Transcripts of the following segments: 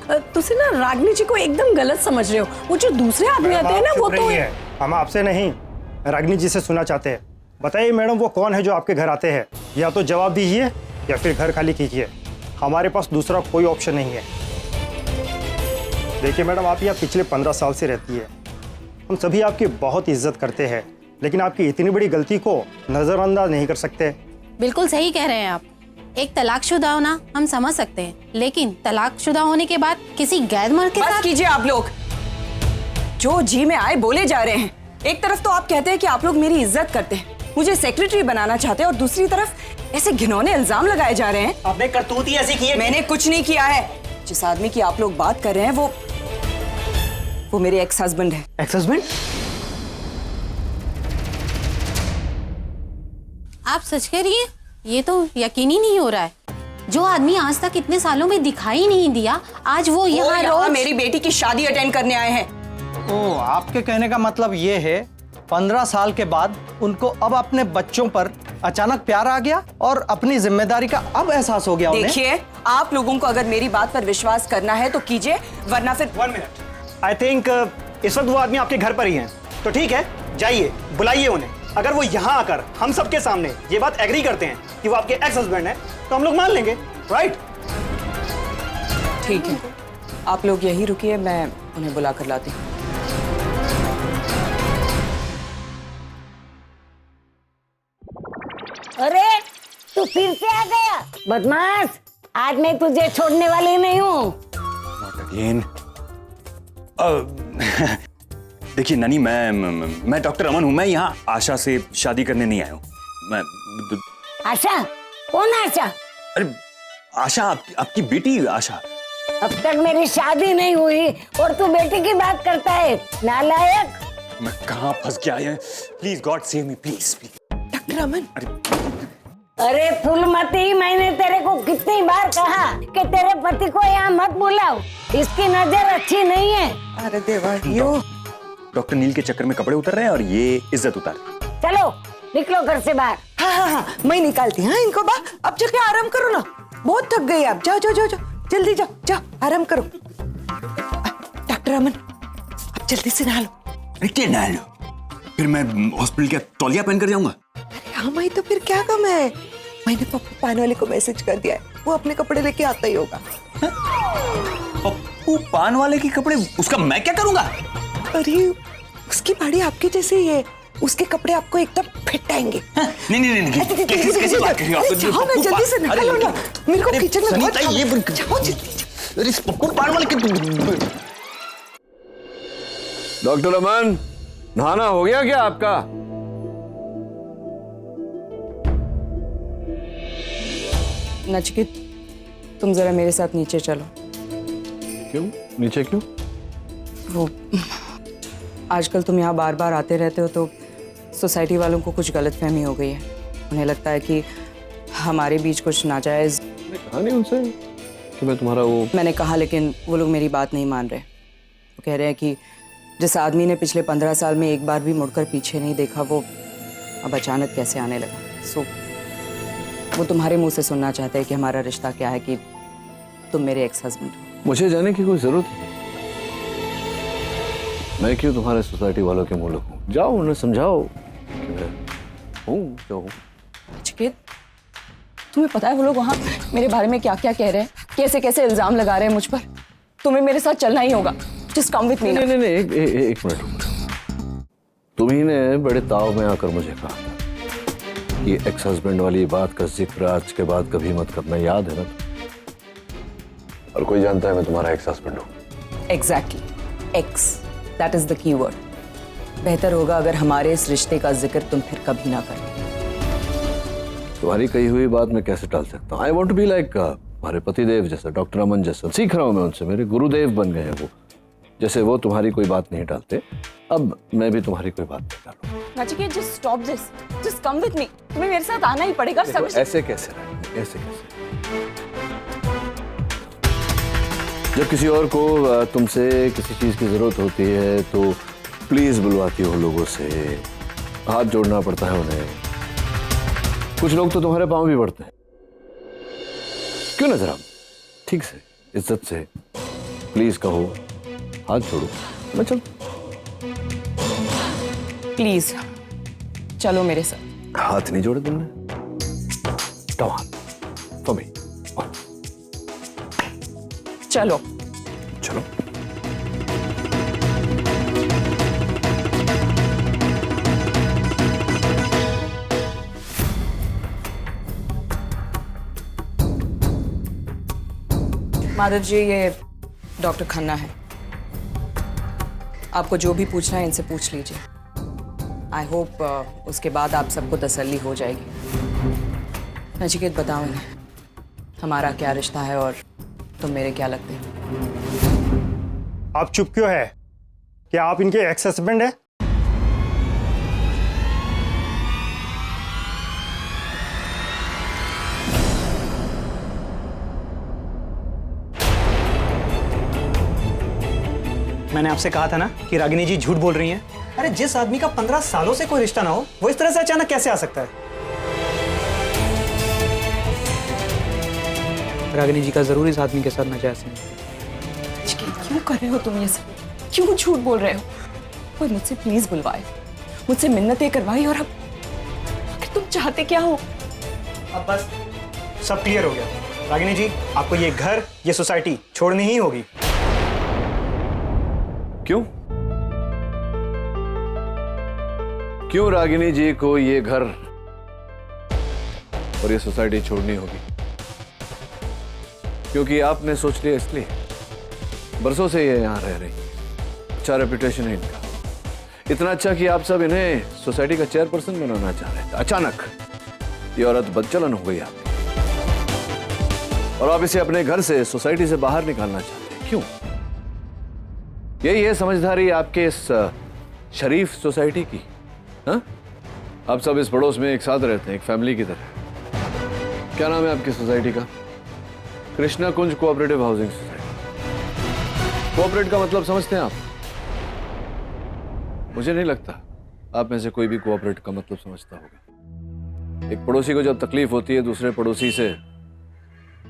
तुसी ना रागनी जी को एकदम गलत समझ रहे हो। वो जो दूसरे आदमी आते हैं ना वो तो हम आपसे नहीं रागनी जी से सुनना चाहते हैं। बताइए मैडम वो कौन है जो आपके घर आते हैं? या तो जवाब दीजिए या फिर घर खाली कीजिए। हमारे पास दूसरा कोई ऑप्शन नहीं है। देखिए मैडम आप यहाँ पिछले 15 साल से रहती है। हम सभी आपकी बहुत इज्जत करते हैं, लेकिन आपकी इतनी बड़ी गलती को नजरअंदाज नहीं कर सकते। बिल्कुल सही कह रहे हैं आप। एक तलाकशुदा होना हम समझ सकते हैं, लेकिन तलाकशुदा होने के बाद किसी गैर मर्द के साथ। बस कीजिए आप लोग, जो जी में आए बोले जा रहे हैं। एक तरफ तो आप कहते हैं कि आप लोग मेरी इज्जत करते हैं, मुझे सेक्रेटरी बनाना चाहते हैं, और दूसरी तरफ ऐसे घिनौने इल्जाम लगाए जा रहे हैं। आपने करतूत ही ऐसी की है। मैंने कुछ नहीं किया है। जिस आदमी की आप लोग बात कर रहे हैं वो मेरे एक्स हस्बैंड है। Ex husband? आप सच कह रही हैं? ये तो यकीन ही नहीं हो रहा है। जो आदमी आज तक इतने सालों में दिखाई नहीं दिया, आज वो यहाँ रोज मेरी बेटी की शादी अटेंड करने आए हैं। ओह, आपके कहने का मतलब ये है 15 साल के बाद उनको अब अपने बच्चों पर अचानक प्यार आ गया और अपनी जिम्मेदारी का अब एहसास हो गया उन्हें। देखिए आप लोगों को अगर मेरी बात पर विश्वास करना है तो कीजिए, वरना फिर 1 मिनट। आई थिंक इस वक्त वो आदमी आपके घर पर ही हैं। तो ठीक है, जाइए बुलाइए उन्हें। अगर वो यहाँ आकर हम सबके सामने ये बात एग्री करते हैं कि वो आपके एक्स हस्बैंड हैं, तो हम लोग मान लेंगे, राइट? ठीक है, आप लोग यही रुकिए, मैं उन्हें बुला कर लाती हूँ। अरे तू फिर से आ गया बदमाश, आज मैं तुझे छोड़ने वाली नहीं हूँ। देखिए नानी, मैं डॉक्टर अमन हूँ। मैं यहाँ आशा से शादी करने नहीं आया हूँ। मैं आशा? कौन आशा? अरे आशा, आपकी बेटी आशा। अब तक मेरी शादी नहीं हुई और तू बेटी की बात करता है, नालायक। मैं कहाँ फंस गया है? Please God save me, please please. Doctor Aman, अरे फूलमती, मैंने तेरे को कितनी बार कहा कि तेरे पति को यहाँ मत बुलाओ, इसकी नजर अच्छी नहीं है। अरे देवा, यो डॉक्टर नील के चक्कर में कपड़े उतर रहे हैं और ये इज्जत उतार। चलो निकलो घर से बाहर। हाँ, मैं निकालती हूँ इनको बाहर। अब जाके आराम करो ना, बहुत थक गई आप। जाओ जाओ जाओ जाओ, जल्दी जाओ जाओ, आराम करो। डॉक्टर अमन, अब जल्दी से नहा लो। अरे क्या नहा लो? फिर मैं हॉस्पिटल का तौलिया पहन कर जाऊंगा? हाँ भाई, तो फिर क्या कम है? मैंने पप्पू पान वाले को मैसेज कर दिया है, वो अपने कपड़े लेके आता ही होगा। पप्पू पान वाले के कपड़े? उसका मैं क्या करूंगा? अरे उसकी बाड़ी आपकी जैसी ही है, उसके कपड़े आपको एकदम फिट आएंगे। नहीं कैसी बात कर रही हो आप? जाओ ना, जल्दी से निकलो ना, मेरे को किचन में बहुत ये जाओ जल्दी। अरे पप्पू पान वाले के। डॉक्टर अमन, नहाना हो गया क्या आपका? नचिकेत, तुम जरा मेरे साथ नीचे चलो। क्यों नीचे क्यों? वो आजकल तुम यहाँ बार बार आते रहते हो तो सोसाइटी वालों को कुछ गलतफहमी हो गई है। उन्हें लगता है कि हमारे बीच कुछ नाजायज। मैंने कहा नहीं उनसे कि मैं तुम्हारा वो। मैंने कहा, लेकिन वो लोग मेरी बात नहीं मान रहे। वो कह रहे हैं कि जिस आदमी ने पिछले 15 साल में एक बार भी मुड़कर पीछे नहीं देखा, वो अब अचानक कैसे आने लगा। सो वो तुम्हारे मुंह से सुनना चाहते हैं कि हमारा रिश्ता क्या है, कि तुम मेरे एक्स हस्बैंड हो। मुझे जाने की कोई जरूरत नहीं। मैं क्यों तुम्हारे सोसाइटी वालों के मुंह लगूं? जाओ उन्हें समझाओ कि मैं हूँ जो हूँ। नचिकेत, तुम्हें पता है वो लोग वहाँ मेरे बारे में क्या क्या कह रहे हैं, कैसे कैसे इल्जाम लगा रहे हैं मुझ पर। तुम्हें मेरे साथ चलना ही होगा। जस्ट कम विद मी। नहीं एक मिनट। तुम्ही ने बड़े ताव में आकर मुझे कहा था कि एक्स हस्बैंड वाली बात का जिक्र आज के बाद कभी मत करना, याद है ना? और कोई जानता है मैं तुम्हारा एक्स हस्बैंड हूँ। Exactly, x, that is the key word. बेहतर होगा अगर हमारे इस रिश्ते का जिक्र तुम फिर कभी ना करें। तुम्हारी कही हुई बात मैं कैसे टाल सकता हूँ? I want to be like हमारे पतिदेव जैसा, डॉक्टर अमन जैसा। सीख रहा हूँ मैं उनसे, मेरे गुरुदेव बन गए हैं वो। जैसे वो तुम्हारी कोई बात नहीं टालते, अब मैं भी तुम्हारी कोई बात नहीं टालूंगा। Nachiket, just stop this, just come with me. तुम्हें मेरे साथ आना ही पड़ेगा। समझ? ऐसे कैसे रहेंगे? ऐसे कैसे? जब किसी और को तुमसे किसी चीज की जरूरत होती है तो प्लीज बुलवाती हो लोगों से, हाथ जोड़ना पड़ता है उन्हें। कुछ लोग तो तुम्हारे पांव भी पड़ते हैं। क्यों ना जरा ठीक से, इज्जत से प्लीज कहो, हाथ छोड़ो, मैं चल। प्लीज चलो मेरे साथ। हाथ नहीं जोड़े तुमने? Come on, for me. चलो। चलो। माधव जी, ये डॉक्टर खन्ना है। आपको जो भी पूछना है इनसे पूछ लीजिए। आई होप उसके बाद आप सबको तसल्ली हो जाएगी। नचिकेत, बताओ इन्हें हमारा क्या रिश्ता है और तुम मेरे क्या लगते हैं। आप चुप क्यों है? क्या आप इनके एक्स हस्बैंड है? मैंने आपसे कहा था ना कि रागिनी जी झूठ बोल रही हैं। अरे जिस आदमी का 15 सालों से कोई रिश्ता ना हो, वो इस तरह से अचानक कैसे आ सकता है? रागिनी जी का जरूर इस आदमी के साथ नाजायज है। क्यों कर रहे हो तुम ये सब? क्यों झूठ बोल रहे हो? कोई मुझसे प्लीज बुलवाए, मुझसे मिन्नतें करवाई, और अब आखिर तुम चाहते क्या हो? अब बस सब क्लियर हो गया। रागिनी जी, आपको ये घर, ये सोसाइटी छोड़नी ही होगी। क्यों? क्यों रागिनी जी को ये घर और ये सोसाइटी छोड़नी होगी? क्योंकि आपने सोच लिया इसलिए? बरसों से ये यहां रह रही, अच्छा रेपुटेशन है इनका, इतना अच्छा कि आप सब इन्हें सोसाइटी का चेयरपर्सन बनाना चाह रहे थे। अचानक ये औरत बदचलन हो गई आपकी, और आप इसे अपने घर से, सोसाइटी से बाहर निकालना चाहते हैं। क्यों? यही है समझदारी आपके इस शरीफ सोसाइटी की? हाँ? आप सब इस पड़ोस में एक साथ रहते हैं, एक फैमिली की तरह। क्या नाम है आपकी सोसाइटी का? कृष्णा कुंज कोऑपरेटिव हाउसिंग सोसाइटी। कोऑपरेट का मतलब समझते हैं आप? मुझे नहीं लगता आप में से कोई भी कोऑपरेट का मतलब समझता होगा। एक पड़ोसी को जब तकलीफ होती है, दूसरे पड़ोसी से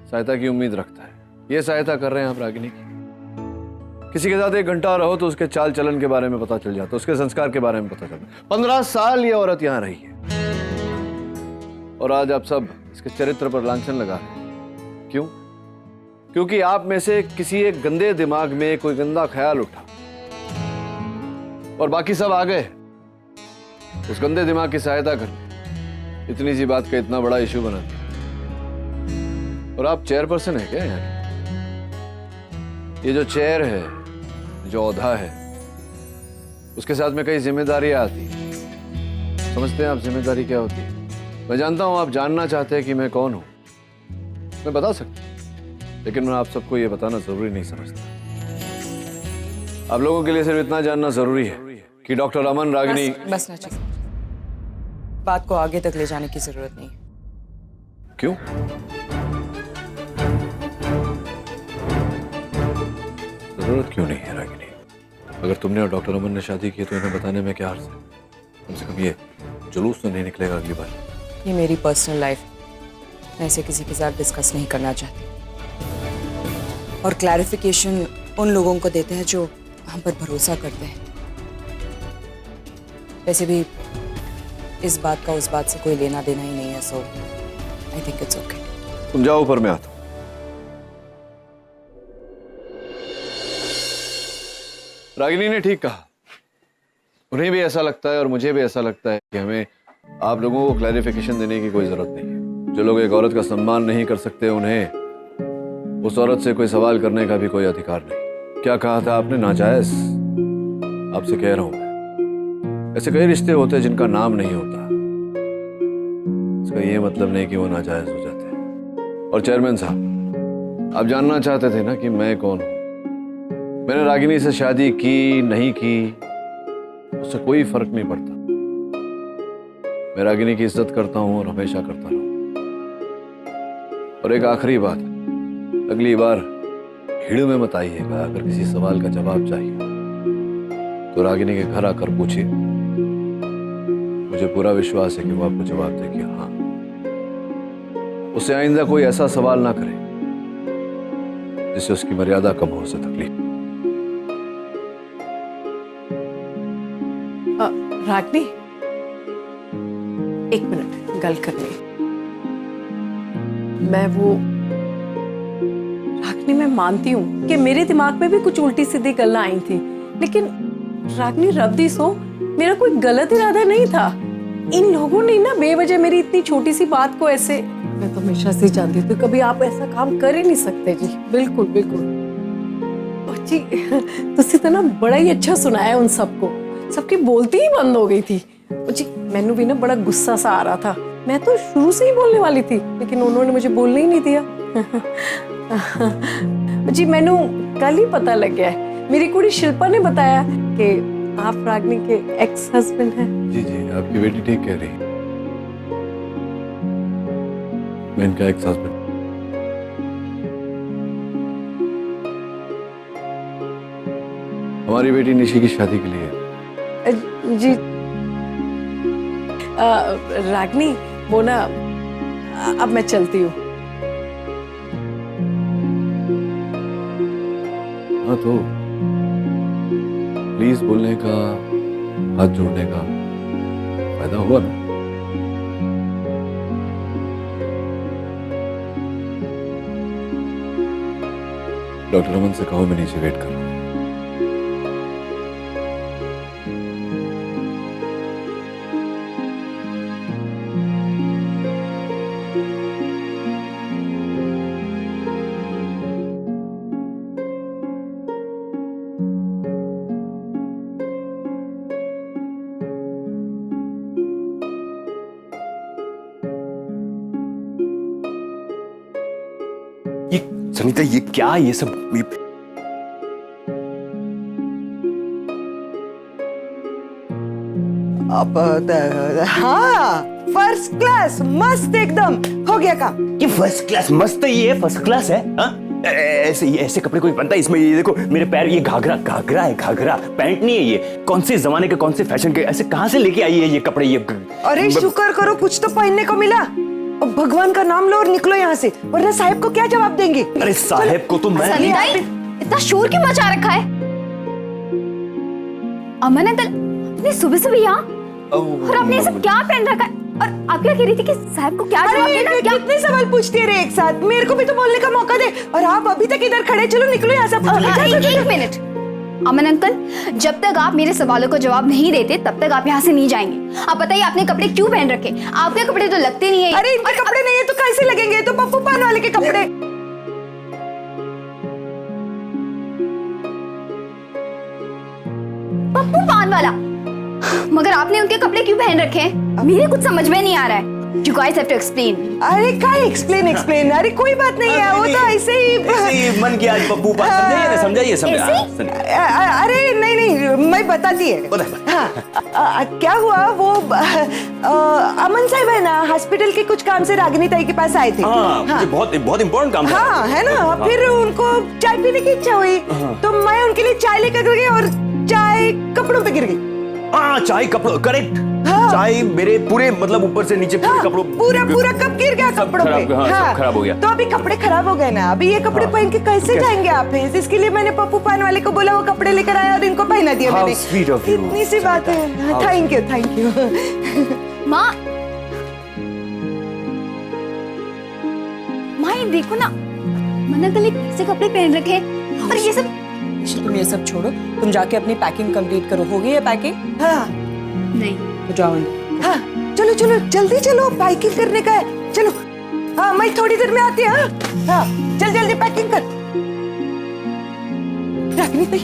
सहायता की उम्मीद रखता है। ये सहायता कर रहे हैं आप रागिनी की। किसी के साथ 1 घंटा रहो तो उसके चाल चलन के बारे में पता चल जाता, उसके संस्कार के बारे में पता चलता। 15 साल ये औरत यहां रही है, और आज आप सब इसके चरित्र पर लांछन लगा रहे हैं। क्यों? क्योंकि आप में से किसी एक गंदे दिमाग में कोई गंदा ख्याल उठा, और बाकी सब आ गए उस गंदे दिमाग की सहायता करने। इतनी सी बात का इतना बड़ा इशू बना दिया। और आप चेयरपर्सन है क्या यहाँ? ये जो चेयर है, जो औधा है, उसके साथ में कई जिम्मेदारियां आती हैं। समझते हैं आप जिम्मेदारी क्या होती है? मैं जानता हूं आप जानना चाहते हैं कि मैं कौन हूं। मैं बता सकता हूं, लेकिन मैं आप सबको ये बताना जरूरी नहीं समझता। आप लोगों के लिए सिर्फ इतना जानना जरूरी है कि डॉक्टर अमन रागिनी। बस नचिकेत, बात को आगे तक ले जाने की जरूरत नहीं। क्यों? जरूरत क्यों नहीं है रागिनी? अगर तुमने और डॉक्टर अमन ने शादी की तो इन्हें बताने में क्या हर्ज है? कम से कम ये जुलूस तो नहीं निकलेगा अगली बार। ये मेरी पर्सनल लाइफ, मैं इसे किसी के साथ डिस्कस नहीं करना चाहती। और क्लैरिफिकेशन उन लोगों को देते हैं जो हम पर भरोसा करते हैं। वैसे भी इस बात का उस बात से कोई लेना देना ही नहीं है, सो आई थिंक इट्स ओके। तुम जाओ, ऊपर मैं आता हूं। रागिनी ने ठीक कहा। उन्हें भी ऐसा लगता है और मुझे भी ऐसा लगता है कि हमें आप लोगों को क्लैरिफिकेशन देने की कोई जरूरत नहीं है। जो लोग एक औरत का सम्मान नहीं कर सकते, उन्हें उस औरत से कोई सवाल करने का भी कोई अधिकार नहीं। क्या कहा था आपने? नाजायज? आपसे कह रहा हूं मैं, ऐसे कई रिश्ते होते हैं जिनका नाम नहीं होता। इसका ये मतलब नहीं कि वो नाजायज हो जाते हैं। और चेयरमैन साहब, आप जानना चाहते थे ना कि मैं कौन हूं। मैंने रागिनी से शादी की नहीं की, उससे कोई फर्क नहीं पड़ता। मैं रागिनी की इज्जत करता हूं और हमेशा करता रहूं। और एक आखिरी बात, अगली बार भीड़ में मत आइएगा। अगर किसी सवाल का जवाब चाहिए तो रागिनी के घर आकर पूछिए। मुझे पूरा विश्वास है कि वो आपको जवाब देगी हाँ। उससे आइंदा कोई ऐसा सवाल ना करे जिससे उसकी मर्यादा कम हो से तकलीफ। रागनी, एक मिनट गल करनी। रागनी, मैं मानती हूँ कि मेरे दिमाग में भी कुछ उल्टी सीधी गल्ला आई थी, लेकिन रागनी रब दी सो मेरा कोई गलत इरादा नहीं था। इन लोगों ने ना बेवजह मेरी इतनी छोटी सी बात को ऐसे, मैं तो हमेशा से जानती थी कभी आप ऐसा काम कर ही नहीं सकते जी। बिल्कुल बिल्कुल। और जी तुसी तो ना बड़ा ही अच्छा सुनाया उन सबको, सबकी बोलती ही बंद हो गई थी। और जी मैनू भी ना बड़ा गुस्सा सा आ रहा था, मैं तो शुरू से ही बोलने वाली थी, लेकिन उन्होंने मुझे बोलने ही नहीं दिया। जी मैनू कल ही पता लग गया है, मेरी कुड़ी शिल्पा ने बताया कि आप रागनी के एक्स हस्बैंड हैं। जी जी, आपकी बेटी ठीक कह रही है, मैं इनका एक्स हस्बैंड। हमारी बेटी निशी की शादी के लिए। जी रागनी, वो ना अब मैं चलती हूँ। हाँ तो प्लीज बोलने का, हाथ जोड़ने का फायदा हुआ ना। डॉक्टर अमन से कहो मैं नीचे वेट कर रहा हूँ। ये सनीता, ये क्या, ये सब हाँ, फर्स्ट क्लास, मस्त एकदम, हो गया काम। ये फर्स्ट क्लास मस्त है, ये फर्स्ट क्लास है। हाँ ऐसे ये ऐसे कपड़े कोई बनता है? इसमें ये देखो मेरे पैर, ये घाघरा घाघरा है, घाघरा पैंट नहीं है। ये कौन से जमाने के, कौन से फैशन के, ऐसे कहाँ से लेके आई है ये कपड़े? ये अरे शुक्र करो कुछ तो पहनने को मिला। अब भगवान का नाम लो और निकलो यहाँ से, वरना साहब को क्या जवाब देंगे? अरे साहब को तो मैं इतना शोर क्यों मचा रखा है? अमन अंकल, इतनी सुबह सुबह यहाँ, और आपने ये सब क्या पहन रखा है? और आप क्या कह रही थी कि साहब को क्या जवाब देना? क्या कितने सवाल पूछती है एक साथ? मेरे को भी तो बोलने का मौका दे। और आप अभी तक इधर खड़े, चलो निकलो यहाँ से। एक मिनट अमन अंकल, जब तक आप मेरे सवालों को जवाब नहीं देते तब तक आप यहाँ से नहीं जाएंगे। आप बताइए आपने कपड़े क्यों पहन रखे? आपके कपड़े तो लगते नहीं है। अरे इनके कपड़े नहीं है तो कैसे लगेंगे? तो पप्पू पान वाले के कपड़े। पप्पू पान वाला? मगर आपने उनके कपड़े क्यों पहन रखे हैं? मेरे कुछ समझ में नहीं आ रहा है। You guys have to explain. अरे क्या explain? अरे कोई बात नहीं है, वो तो ऐसे ही मन किया आज पप्पू पान। समझाइए अरे नहीं मैं बताती है। हाँ, क्या हुआ, वो अमन साहब है ना, हॉस्पिटल के कुछ काम से रागिनी ताई के पास आए थे। हाँ, बहुत इम्पोर्टेंट काम था। हाँ है ना, फिर उनको चाय पीने की इच्छा हुई, तो मैं उनके लिए चाय लेकर गई और चाय कपड़ों पे गिर गई। हाँ, चाय कपड़ों, करेक्ट। हाँ। चाय मेरे पूरे मतलब ऊपर से नीचे पूरे कपड़ों, पूरा कप गिर गया कपड़ों पे। हाँ, सब खराब हो गया। तो अभी कपड़े खराब हो गए ना, अभी ये कपड़े पहन के कैसे जाएंगे आप? इसके लिए मैंने पप्पू पान वाले को बोला, वो कपड़े लेकर आया और इनको पहना दिया मैंने। इतनी सी बात है। Thank you. माँ ये देखो ना, मना गले कैसे कपड़े पहन रखे, और ये सब। तुम ये सब छोड़ो, तुम जाके अपनी पैकिंग कंप्लीट करो। हो गई है पैकिंग? हाँ नहीं तो जाओ अंदर। हाँ चलो जल्दी चलो, पैकिंग करने का है। चलो हाँ, मैं थोड़ी देर में आती हूँ। हाँ जल्दी पैकिंग कर। रागिनी भाई।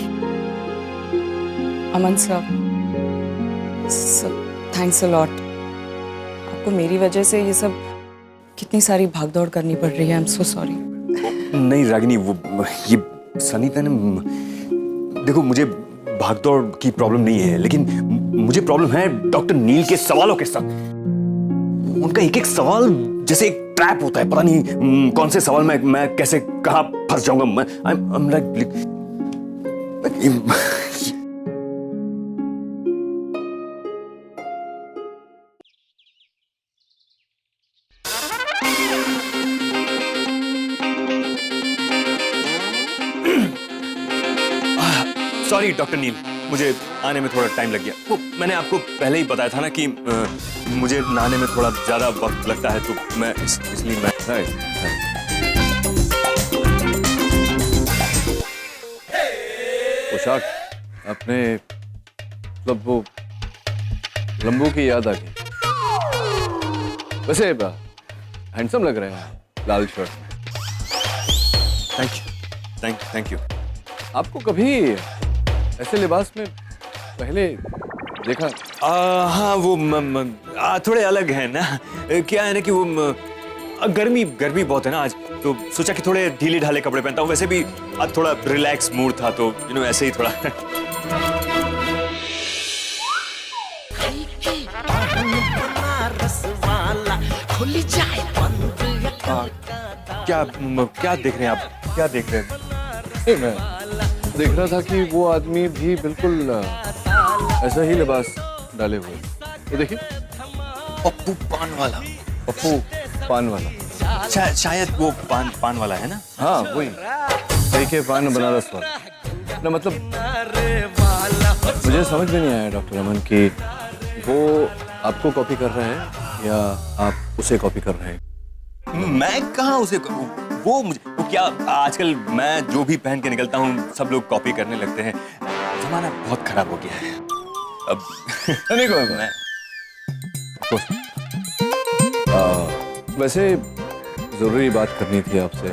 अमन सर, थैंक्स अ लॉट। आपको मेरी वजह से ये सब कितनी सारी भागदौड़ करनी पड़ रही है। I am so sorry. नहीं रागिनी, वो ये सनीता ने, देखो मुझे भागदौड़ की प्रॉब्लम नहीं है, लेकिन मुझे प्रॉब्लम है डॉक्टर नील के सवालों के साथ। उनका एक एक सवाल जैसे एक ट्रैप होता है, पता नहीं कौन से सवाल में मैं कैसे कहाँ फंस जाऊंगा। मैं I'm like सॉरी डॉक्टर नील, मुझे आने में थोड़ा टाइम लग गया। वो मैंने आपको पहले ही बताया था ना कि मुझे नहाने में थोड़ा ज्यादा वक्त लगता है, तो मैं इसलिए मैं पोशाक अपने मतलब वो लंबू की याद आ गई। वैसे हैंडसम लग रहे हैं लाल शर्ट में। Thank you. आपको कभी ऐसे लिबास में पहले देखा? हाँ, वो थोड़े अलग है ना। क्या है ना कि वो गर्मी बहुत है ना आज, तो सोचा कि थोड़े ढीले ढाले कपड़े पहनता हूँ। वैसे भी आज थोड़ा रिलैक्स मूड था, तो ऐसे ही थोड़ा क्या देख रहे हैं आप? क्या देख रहे हैं? मैं देख रहा था कि वो आदमी भी बिल्कुल ऐसा ही लिबास डाले हुए। तो देखिए, पप्पू पान वाला। शायद वो पान वाला है ना? हाँ वही, देखिए पान बनारस वाला ना। मतलब मुझे समझ में नहीं आया डॉक्टर अमन कि वो आपको कॉपी कर रहे हैं या आप उसे कॉपी कर रहे हैं। मैं कहाँ उसे वो क्या, आजकल मैं जो भी पहन के निकलता हूँ सब लोग कॉपी करने लगते हैं। जमाना बहुत खराब हो गया है अब। नहीं कोई मैं वैसे जरूरी बात करनी थी आपसे।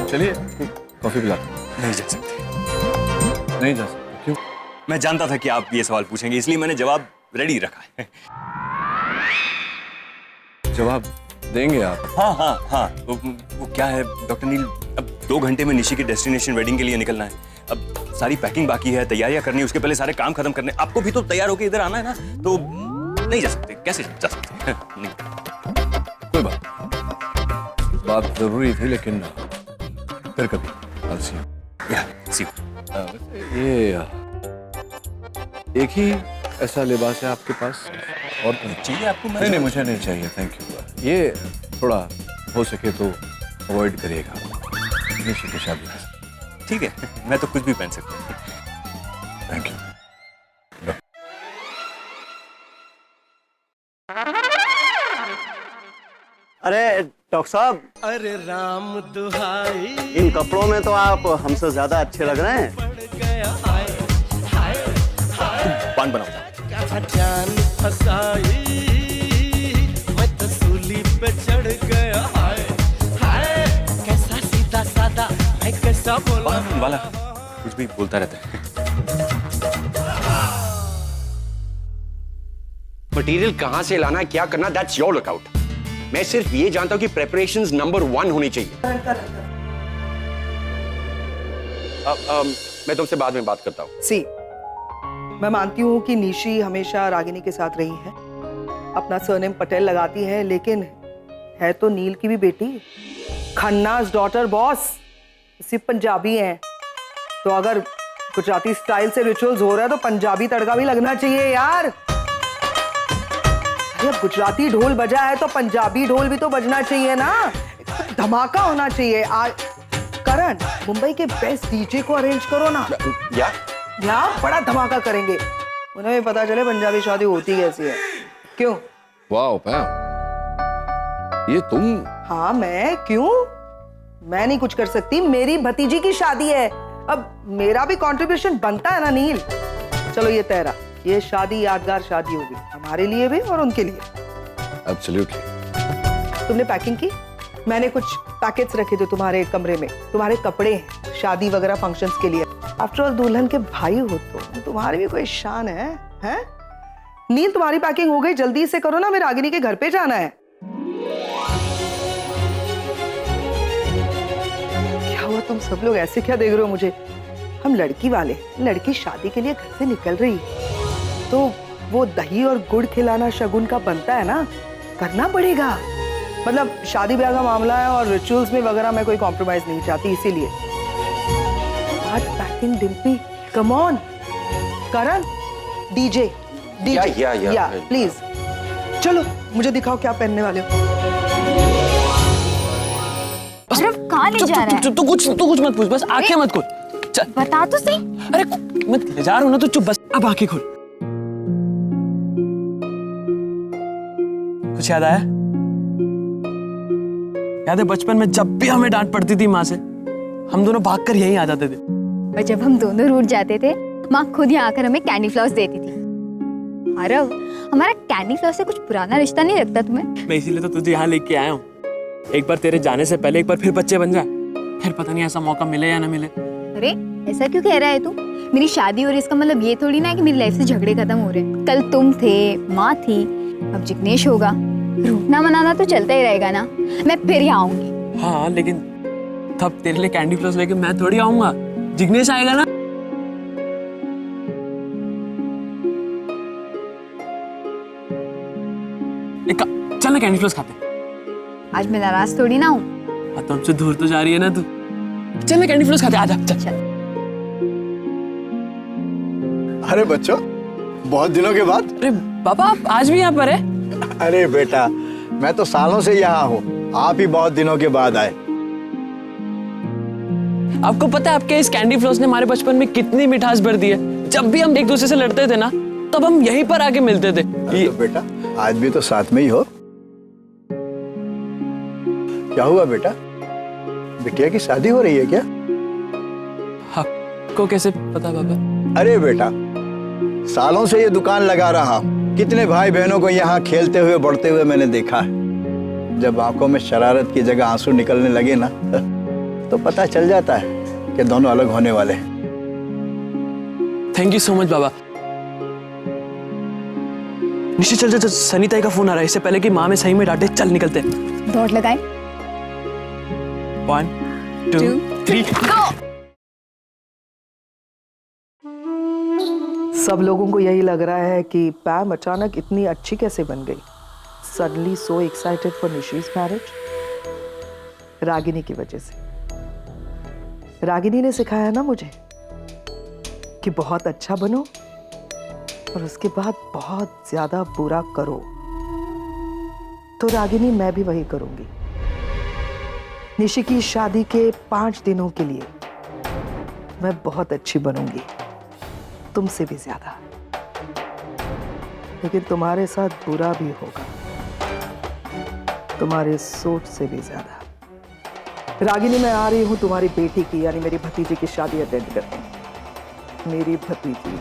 चलिए कॉफी पिला। नहीं जा सकते। क्यों? मैं जानता था कि आप ये सवाल पूछेंगे, इसलिए मैंने जवाब रेडी रखा है। जवाब देंगे आप? हाँ। वो क्या है डॉक्टर नील, अब 2 घंटे में निशी के डेस्टिनेशन वेडिंग के लिए निकलना है। अब सारी पैकिंग बाकी है, तैयारियां करनी है, उसके पहले सारे काम खत्म करने। आपको भी तो तैयार होकर इधर आना है ना, तो नहीं जा सकते। कैसे जा सकते? नहीं। कोई बात जरूरी थी, लेकिन फिर कभी। ये एक ही ऐसा लिबास है आपके पास और चाहिए आपको? नहीं, मुझे नहीं चाहिए, थैंक यू। ये थोड़ा हो सके तो अवॉइड करिएगा निशी की शादी में। ठीक है, मैं तो कुछ भी पहन सकता हूँ। Thank you. अरे डॉक्टर साहब, अरे राम दुहाई, इन कपड़ों में तो आप हमसे ज्यादा अच्छे लग रहे हैं। पान बनाओ। जान फसाई, मैं तो सूली पे चढ़ गया। हाय हाय, कैसा सीधा साधा, मैं कैसा बोला। पान वाला कुछ भी बोलता रहता है। मटेरियल कहां से लाना, क्या करना, दैट्स योर लुकआउट। मैं सिर्फ ये जानता हूं कि प्रिपरेशंस नंबर 1 होनी चाहिए। मैं तुमसे बाद में बात करता हूं। सी, मैं मानती हूँ कि निशी हमेशा रागिनी के साथ रही है, अपना सरनेम पटेल लगाती है, लेकिन है तो नील की भी बेटी, खन्ना's डॉटर बॉस। सिर्फ पंजाबी हैं, तो अगर गुजराती स्टाइल से रिचुअल्स हो रहा है तो पंजाबी तड़का भी लगना चाहिए यार। जब गुजराती ढोल बजा है तो पंजाबी ढोल भी तो बजना चाहिए ना, धमाका होना चाहिए। करण, मुंबई के बेस्ट डीजे को अरेंज करो ना यार, बड़ा धमाका करेंगे। उन्हें भी पता चले पंजाबी शादी होती कैसी है। क्यों? वाओ पैम, ये तुम? हाँ, मैं क्यों? मैं नहीं कुछ कर सकती, मेरी भतीजी की शादी है, अब मेरा भी कंट्रीब्यूशन बनता है ना नील। चलो ये तेरा, ये शादी यादगार शादी होगी हमारे लिए भी और उनके लिए। एब्सोल्युटली। तुमने पैकिंग की? मैंने कुछ पैकेट्स रखे थे तुम्हारे कमरे में, तुम्हारे कपड़े हैं शादी वगैरह फंक्शंस के लिए। आफ्टर ऑल दुल्हन के भाई हो तो तुम्हारी भी कोई शान है, हैं? नील, तुम्हारी पैकिंग हो गई, जल्दी से करो ना, मेरे रागिनी के घर पे जाना है। क्या हुआ, तुम सब लोग ऐसे क्या देख रहे हो मुझे? हम लड़की वाले, लड़की शादी के लिए घर से निकल रही तो वो दही और गुड़ खिलाना शगुन का बनता है ना, करना पड़ेगा। मतलब शादी ब्याह का मामला है और रिचुअल्स में वगैरह मैं कोई कॉम्प्रोमाइज नहीं चाहती, इसीलिए। आज packing Dimpy, come on. Karan, DJ या प्लीज चलो, मुझे दिखाओ क्या पहनने वाले हो। कहाँ ले जा रहा है? तू कुछ मत पूछ, बस आंखें मत खोल। चल बता तो सही। अरे मत ले जा रहा हूं ना, तो चुप बस। अब आंखें खोल। कुछ याद आया? याद है बचपन में जब भी हमें डांट पड़ती थी माँ से, हम दोनों भागकर यहीं आ जाते थे। और जब हम दोनों रूठ जाते थे, माँ खुद यहाँ आकर हमें कैंडी फ्लॉस देती थी। आरव, हमारा कैंडी फ्लॉस से कुछ पुराना रिश्ता नहीं लगता तुम्हें? मैं इसीलिए तो तुझे यहाँ लेके आया हूँ। एक बार तेरे जाने से पहले एक बार फिर बच्चे बन जा, फिर पता नहीं ऐसा मौका मिले या ना मिले। अरे ऐसा क्यों कह रहा है तू? मेरी शादी हो रही, इसका मतलब ये थोड़ी ना है कि मेरी लाइफ से झगड़े खत्म हो रहे हैं। कल तुम थे, माँ थी, अब जिग्नेश होगा। रूठना मनाना तो चलता ही रहेगा ना। मैं फिर यहाँ आऊंगी। हाँ, लेकिन तब तेरे लिए कैंडी फ्लॉस लेके मैं थोड़ी आऊंगा, जिग्नेश आएगा ना। चल ना कैंडी फ्लॉस खाते। आज मैं नाराज थोड़ी ना हूँ। हाँ, तो हमसे दूर तो जा रही है ना तू। चल ना कैंडी फ्लॉस खाते, आजा चल। अरे बच्चों, बहुत दिनों के बाद। अरे पापा, आप आज भी यहाँ पर है? अरे बेटा, मैं तो सालों से यहाँ हूँ, आप ही बहुत दिनों के बाद आए। आपको पता है आपके इस कैंडी फ्लॉस ने हमारे बचपन में कितनी मिठास भर दी है। जब भी हम एक दूसरे से लड़ते थे ना, तब हम यहीं पर आके मिलते थे। ये तो बेटा, आज भी तो साथ में ही हो। क्या हुआ बेटा, बिटिया की शादी हो रही है क्या? आपको कैसे पता पापा? अरे बेटा, सालों से ये दुकान लगा रहा हूँ, कितने भाई बहनों को यहाँ खेलते हुए बढ़ते हुए मैंने देखा है। जब आंखों में शरारत की जगह आंसू निकलने लगे ना, तो पता चल जाता है कि दोनों अलग होने वाले हैं। थैंक यू सो मच बाबा। निश्चित चल चल, सनीताई का फोन आ रहा है, इससे पहले कि माँ में सही में डांटे। चल निकलते हैं। दौड़ लगाए। 1 2 3 गो। सब लोगों को यही लग रहा है कि पैम अचानक इतनी अच्छी कैसे बन गई। Suddenly so excited for Nishi's marriage. Ragini की वजह से। रागिनी ने सिखाया ना मुझे कि बहुत अच्छा बनो और उसके बाद बहुत ज्यादा बुरा करो। तो रागिनी, मैं भी वही करूंगी। निशी की शादी के 5 दिनों के लिए मैं बहुत अच्छी बनूंगी, तुमसे भी ज्यादा। लेकिन तुम्हारे साथ बुरा भी होगा, तुम्हारे सोच से भी ज्यादा। रागिनी, मैं आ रही हूं तुम्हारी बेटी की यानी मेरी भतीजी की शादी अटेंड करने। मेरी भतीजी